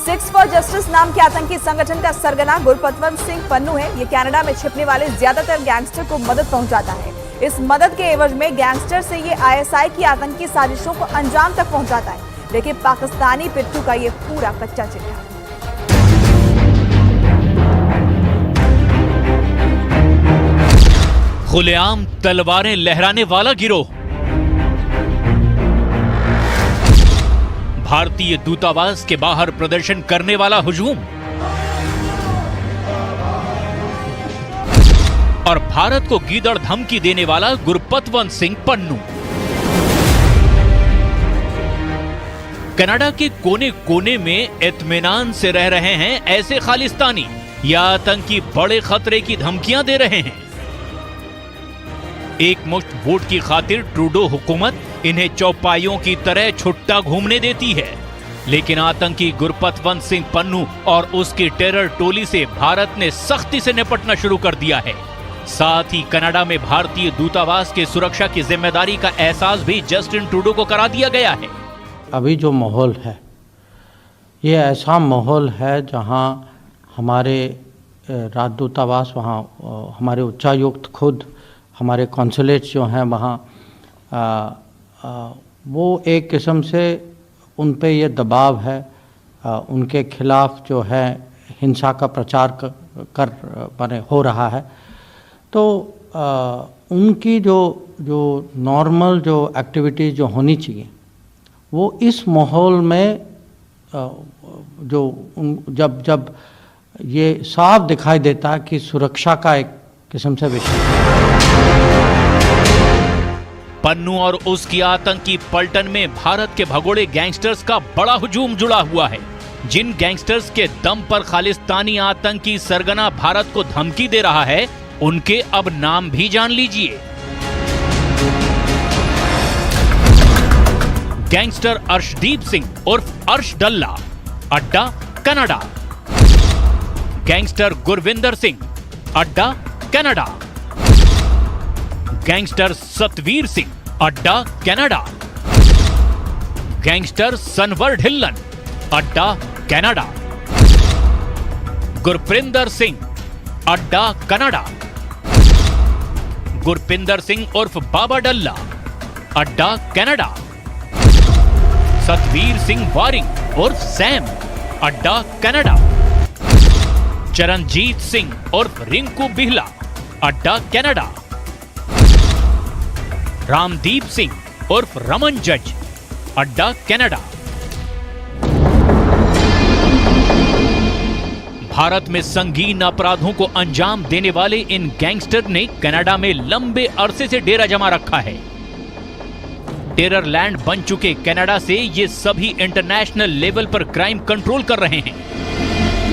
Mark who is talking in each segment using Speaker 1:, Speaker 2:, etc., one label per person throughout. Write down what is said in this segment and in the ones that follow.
Speaker 1: Six for justice नाम के आतंकी संगठन का सरगना गुरपतवंत सिंह पन्नू है। ये कनाडा में छिपने वाले ज्यादातर गैंगस्टर को मदद पहुंचाता है। इस मदद के एवज में गैंगस्टर से ये आईएसआई की आतंकी साजिशों को अंजाम तक पहुंचाता है। देखिए पाकिस्तानी पिट्ठू का ये पूरा कच्चा चिट्ठा।
Speaker 2: खुलेआम तलवारें लहराने वाला गिरोह, भारतीय दूतावास के बाहर प्रदर्शन करने वाला हुजूम और भारत को गीदड़ धमकी देने वाला गुरपतवंत सिंह पन्नू। कनाडा के कोने कोने में इत्मीनान से रह रहे हैं ऐसे खालिस्तानी या आतंकी बड़े खतरे की धमकियां दे रहे हैं। एक मुश्त वोट की खातिर ट्रूडो हुकूमत इन्हें चौपाइयों की तरह छुट्टा घूमने देती है, लेकिन आतंकी गुरपतवंत सिंह पन्नू और उसकी टेरर टोली से भारत ने सख्ती से निपटना शुरू कर दिया है। साथ ही कनाडा में भारतीय दूतावास की सुरक्षा की जिम्मेदारी का एहसास भी जस्टिन ट्रूडो को करा दिया गया है।
Speaker 3: अभी जो माहौल है ये ऐसा माहौल है जहां हमारे राजदूतावास, वहां हमारे उच्चायुक्त खुद, हमारे कॉन्सुलेट्स जो हैं वहाँ वो एक किस्म से उन पे ये दबाव है, उनके खिलाफ जो है हिंसा का प्रचार कर हो रहा है। तो उनकी जो नॉर्मल जो एक्टिविटीज़ जो होनी चाहिए वो इस माहौल में जब ये साफ दिखाई देता कि सुरक्षा का एक किस्म से विषय।
Speaker 2: पन्नू और उसकी आतंकी पलटन में भारत के भगोड़े गैंगस्टर्स का बड़ा हुजूम जुड़ा हुआ है। जिन गैंगस्टर्स के दम पर खालिस्तानी आतंकी सरगना भारत को धमकी दे रहा है, उनके अब नाम भी जान लीजिए। गैंगस्टर अर्शदीप सिंह उर्फ अर्श डल्ला, अड्डा कनाडा। गैंगस्टर गुरविंदर सिंह, अड्डा कनाडा। गैंगस्टर सतवीर सिंह, अड्डा कनाडा। गैंगस्टर सनवर ढिल्लन, अड्डा कनाडा। गुरप्रिंदर सिंह, अड्डा कनाडा। गुरपिंदर सिंह उर्फ बाबा डल्ला, अड्डा कनाडा। सतवीर सिंह वारिंग उर्फ सैम, अड्डा कनाडा। चरणजीत सिंह उर्फ रिंकू बिहला, अड्डा कनाडा। रामदीप सिंह उर्फ रमन जज, अड्डा कनाडा। भारत में संगीन अपराधों को अंजाम देने वाले इन गैंगस्टर ने कनाडा में लंबे अरसे से डेरा जमा रखा है। टेरर लैंड बन चुके कनाडा से ये सभी इंटरनेशनल लेवल पर क्राइम कंट्रोल कर रहे हैं।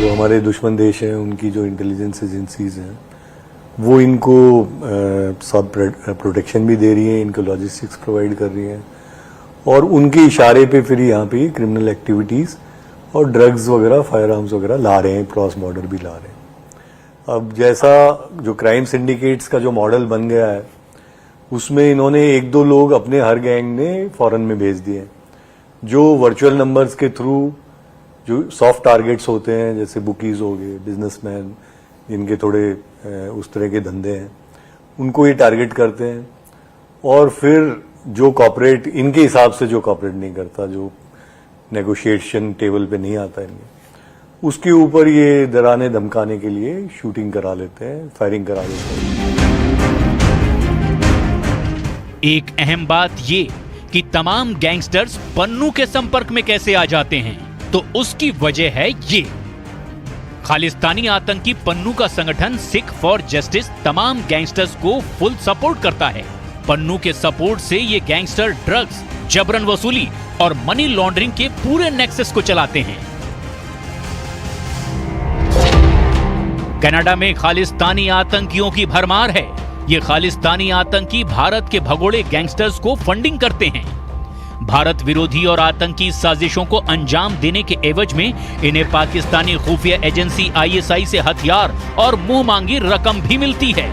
Speaker 4: जो हमारे दुश्मन देश हैं, उनकी जो इंटेलिजेंस एजेंसीज हैं वो इनको सब प्रोटेक्शन भी दे रही हैं, इनको लॉजिस्टिक्स प्रोवाइड कर रही हैं और उनके इशारे पे फिर यहाँ पे क्रिमिनल एक्टिविटीज़ और ड्रग्स वगैरह, फायर आर्म्स वगैरह ला रहे हैं, क्रॉस बॉर्डर भी ला रहे हैं। अब जैसा जो क्राइम सिंडिकेट्स का जो मॉडल बन गया है उसमें इन्होंने एक दो लोग अपने हर गैंग ने फॉरेन में भेज दिए, जो वर्चुअल नंबर्स के थ्रू जो सॉफ्ट टारगेट्स होते हैं, जैसे बुकीज हो गए, बिजनेसमैन जिनके थोड़े उस तरह के धंधे हैं, उनको ये टारगेट करते हैं और फिर जो कॉपरेट इनके हिसाब से जो कॉपरेट नहीं करता, जो नेगोशिएशन टेबल पे नहीं आता इनके, उसके ऊपर ये डराने धमकाने के लिए शूटिंग करा लेते हैं, फायरिंग करा लेते हैं।
Speaker 2: एक अहम बात ये कि तमाम गैंगस्टर्स पन्नू के संपर्क में कैसे आ जाते हैं, तो उसकी वजह है ये। खालिस्तानी आतंकी पन्नू का संगठन सिख फॉर जस्टिस तमाम गैंगस्टर्स को फुल सपोर्ट करता है। पन्नू के सपोर्ट से ये गैंगस्टर ड्रग्स, जबरन वसूली और मनी लॉन्ड्रिंग के पूरे नेक्सस को चलाते हैं। कनाडा में खालिस्तानी आतंकियों की भरमार है। ये खालिस्तानी आतंकी भारत के भगोड़े गैंगस्टर्स को फंडिंग करते हैं। भारत विरोधी और आतंकी साजिशों को अंजाम देने के एवज में इन्हें पाकिस्तानी खुफिया एजेंसी आईएसआई से हथियार और मुंह मांगी रकम भी मिलती है।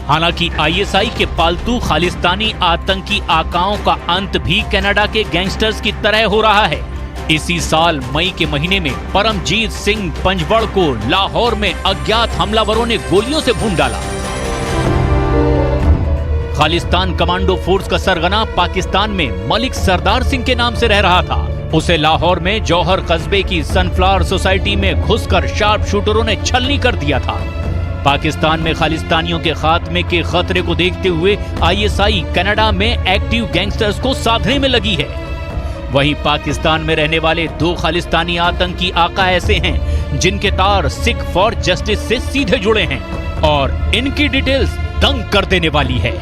Speaker 2: हालांकि आईएसआई के पालतू खालिस्तानी आतंकी आकाओं का अंत भी कनाडा के गैंगस्टर्स की तरह हो रहा है। इसी साल मई के महीने में परमजीत सिंह पंजवड़ को लाहौर में अज्ञात हमलावरों ने गोलियों से भून डाला। खालिस्तान कमांडो फोर्स का सरगना पाकिस्तान में मलिक सरदार सिंह के नाम से रह रहा था। उसे लाहौर में जौहर कस्बे की सनफ्लावर सोसाइटी में घुसकर शार्प शूटरों ने छलनी कर दिया था। पाकिस्तान में खालिस्तानियों के खात्मे के खतरे को देखते हुए आईएसआई कनाडा में एक्टिव गैंगस्टर्स को साधने में लगी है। वहीं पाकिस्तान में रहने वाले 2 खालिस्तानी आतंकी आका ऐसे हैं जिनके तार सिख फॉर जस्टिस से सीधे जुड़े हैं और इनकी डिटेल्स दंग कर देने वाली है।